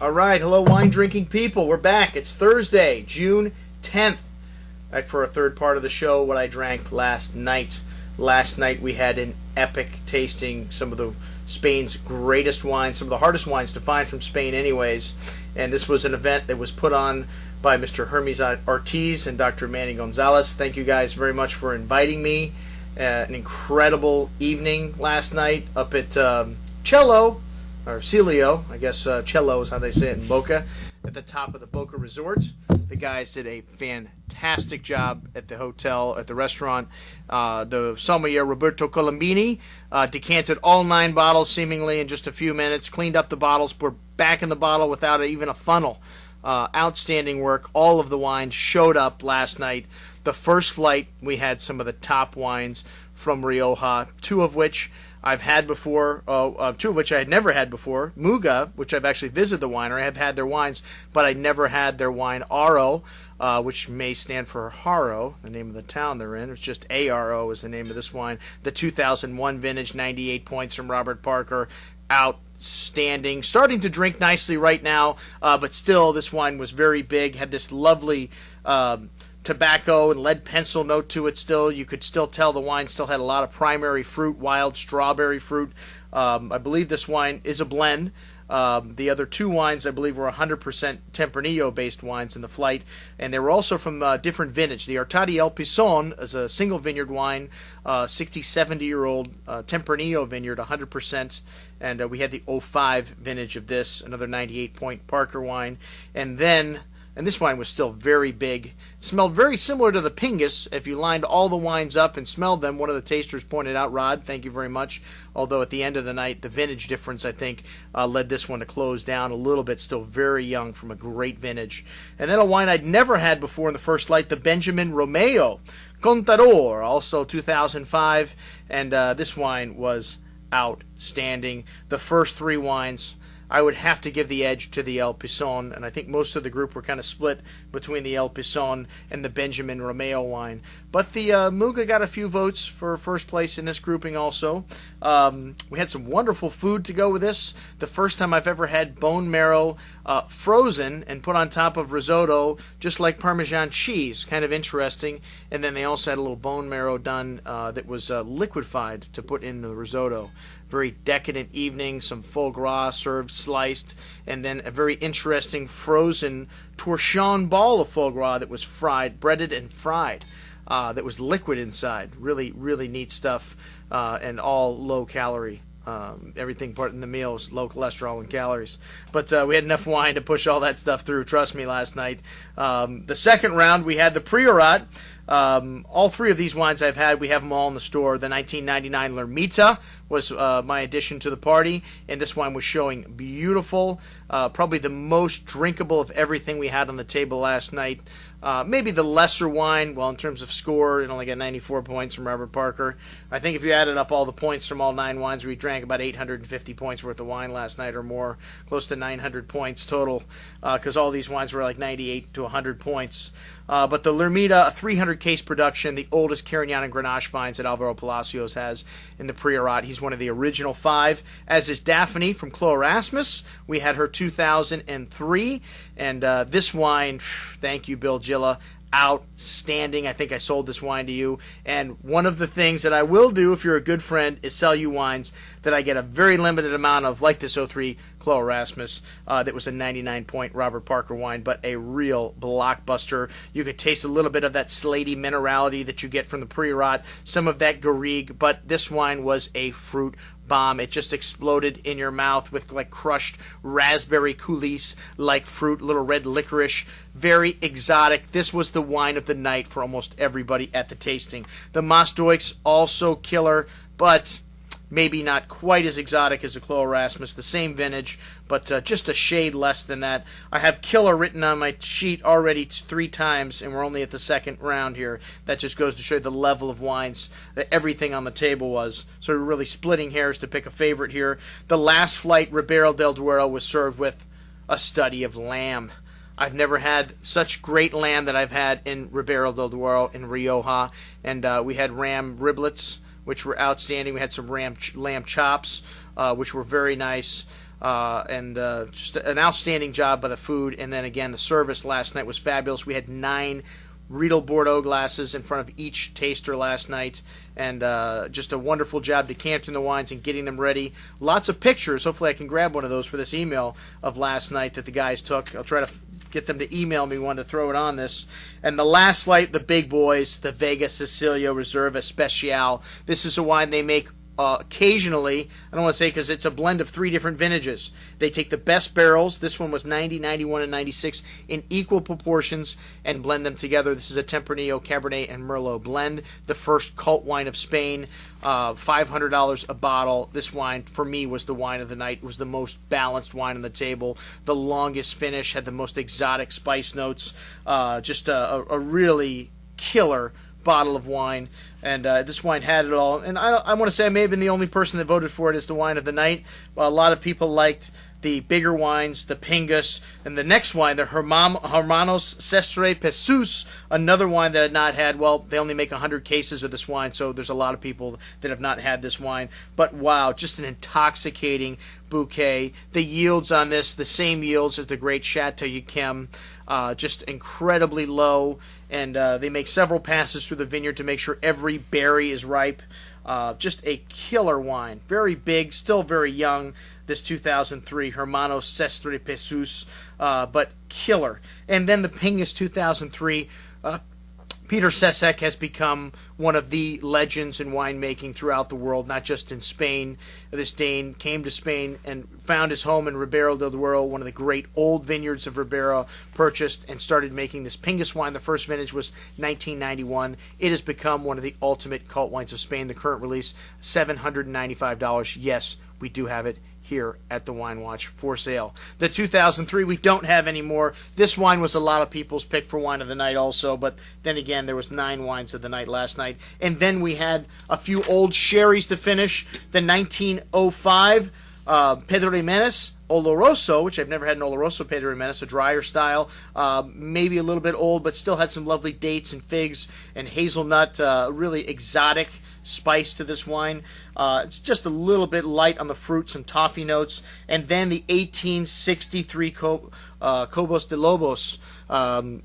All right, hello wine drinking people. We're back. It's Thursday, June 10th. Back for a third part of the show, what I drank last night. Last night we had an epic tasting, some of the Spain's greatest wines, some of the hardest wines to find from Spain anyways. And this was an event that was put on by Mr. Hermes Artadi and Dr. Manny Gonzalez. Thank you guys very much for inviting me. An incredible evening last night up at Cielo, or Cielo, I guess Cielo is how they say it in Boca, at the top of the Boca Resort. The guys did a fantastic job at the hotel, at the restaurant. The sommelier, Roberto Colombini, decanted all 9 bottles seemingly in just a few minutes, cleaned up the bottles, poured back in the bottle without even a funnel. Outstanding work. All of the wines showed up last night. The first flight, we had some of the top wines from Rioja, 2 of which I've had before, 2 of which I had never had before. Muga, which I've actually visited the winery, I've had their wines, but I never had their wine Aro, which may stand for Haro, the name of the town they're in. It's just ARO is the name of this wine. The 2001 vintage, 98 points from Robert Parker. Outstanding. Starting to drink nicely right now, but still this wine was very big, had this lovely tobacco and lead pencil note to it still. You could still tell the wine still had a lot of primary fruit, wild strawberry fruit. I believe this wine is a blend. The other 2 wines, I believe, were 100% Tempranillo-based wines in the flight, and they were also from different vintage. The Artadi El Pison is a single vineyard wine, 60, 70-year-old Tempranillo vineyard, 100%, and we had the 05 vintage of this, another 98-point Parker wine, and this wine was still very big. It smelled very similar to the Pingus. If you lined all the wines up and smelled them, one of the tasters pointed out, Rod, thank you very much, although at the end of the night, the vintage difference, I think, led this one to close down a little bit, still very young from a great vintage. And then a wine I'd never had before in the first light, the Benjamin Romero, Contadora, also 2005, and this wine was outstanding. The first 3 wines, I would have to give the edge to the El Pison, and I think most of the group were kind of split between the El Pison and the Benjamin Romero wine. But the Muga got a few votes for first place in this grouping also. We had some wonderful food to go with this. The first time I've ever had bone marrow frozen and put on top of risotto, just like Parmesan cheese. Kind of interesting. And then they also had a little bone marrow done that was liquefied to put in the risotto. Very decadent evening, some foie gras served sliced, and then a very interesting frozen torchon ball of foie gras that was fried, breaded and fried, that was liquid inside. Really, really neat stuff, and all low calorie. Everything part in the meal is low cholesterol and calories. But we had enough wine to push all that stuff through, trust me, last night. The second round, we had the Priorat. All 3 of these wines I've had, we have them all in the store. The 1999 Lermita was my addition to the party, and this wine was showing beautiful, probably the most drinkable of everything we had on the table last night. Maybe the lesser wine, well, in terms of score, it only got 94 points from Robert Parker. I think if you added up all the points from all 9 wines, we drank about 850 points worth of wine last night or more, close to 900 points total, because all these wines were like 98 to 100 points. But the Lermita, a 300-case production, the oldest Carignan and Grenache vines that Alvaro Palacios has in the Priorat. He's one of the original 5, as is Daphne from Chloe Erasmus. We had her 2003, and this wine, thank you, Bill Gilla, outstanding. I think I sold this wine to you, and one of the things that I will do if you're a good friend is sell you wines that I get a very limited amount of, like this 03 Chloe Erasmus, that was a 99-point Robert Parker wine, but a real blockbuster. You could taste a little bit of that slaty minerality that you get from the Priorat, some of that Garrigue, but this wine was a fruit bomb. It just exploded in your mouth with like crushed raspberry coulis like fruit, little red licorice, very exotic. This was the wine of the night for almost everybody at the tasting. The Maassduyks, also killer, but maybe not quite as exotic as the Chloe Erasmus, the same vintage, but just a shade less than that. I have killer written on my sheet already 3 times, and we're only at the second round here. That just goes to show you the level of wines that everything on the table was. So we're really splitting hairs to pick a favorite here. The last flight, Ribera del Duero, was served with a study of lamb. I've never had such great lamb that I've had in Ribera del Duero in Rioja, and we had ram riblets, which were outstanding. We had some lamb chops, which were very nice. and just an outstanding job by the food. And then again, the service last night was fabulous. We had 9 Riedel Bordeaux glasses in front of each taster last night, and just a wonderful job decanting the wines and getting them ready. Lots of pictures. Hopefully I can grab one of those for this email of last night that the guys took. I'll try to get them to email me one to throw it on this. And the last flight, the big boys, the Vega Sicilia Reserva Special. This is a wine they make occasionally. I don't want to say because it's a blend of 3 different vintages. They take the best barrels. This one was 90, 91, and 96 in equal proportions and blend them together. This is a Tempranillo, Cabernet, and Merlot blend. The first cult wine of Spain. $500 a bottle. This wine, for me, was the wine of the night. It was the most balanced wine on the table. The longest finish, had the most exotic spice notes. Just a really killer bottle of wine, and this wine had it all. And I want to say I may have been the only person that voted for it as the wine of the night. Well, a lot of people liked the bigger wines, the Pingus, and the next wine, the Hermanos Sastre Pesus, another wine that I had not had. Well, they only make 100 cases of this wine, so there's a lot of people that have not had this wine. But wow, just an intoxicating bouquet. The yields on this, the same yields as the great Chateau Yquem, just incredibly low, and they make several passes through the vineyard to make sure every berry is ripe. Just a killer wine. Very big, still very young, this 2003 Hermanos Sastre Pesus, but killer. And then the Pingus 2003, Peter Sesek has become one of the legends in winemaking throughout the world, not just in Spain. This Dane came to Spain and found his home in Ribera del Duero, one of the great old vineyards of Ribera, purchased and started making this Pingus wine. The first vintage was 1991. It has become one of the ultimate cult wines of Spain. The current release, $795. Yes, we do have it here at the Wine Watch for sale. The 2003 we don't have anymore. This wine was a lot of people's pick for wine of the night also, but then again there was 9 wines of the night last night. And then we had a few old sherries to finish. The 1905 Pedro Ximenez Oloroso, which I've never had an Oloroso Pedro Ximenez, a drier style, maybe a little bit old, but still had some lovely dates and figs and hazelnut, really exotic spice to this wine. It's just a little bit light on the fruit, some toffee notes. And then the 1863 Cobos de Lobos,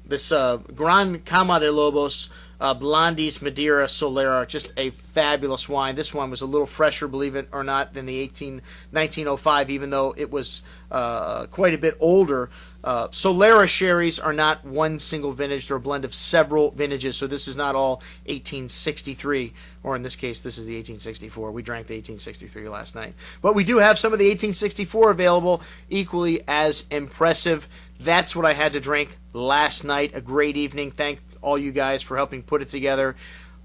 this Gran Cama de Lobos, Blondis Madeira Solera, just a fabulous wine. This one was a little fresher, believe it or not, than the 1905, even though it was quite a bit older. Solera sherries are not one single vintage. They're a blend of several vintages, so this is not all 1863, or in this case, this is the 1864. We drank the 1863 last night. But we do have some of the 1864 available, equally as impressive. That's what I had to drink last night. A great evening. Thank all you guys for helping put it together.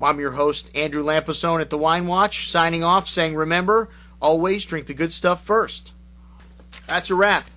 I'm your host, Andrew Lamposone at the Wine Watch, signing off, saying remember, always drink the good stuff first. That's a wrap.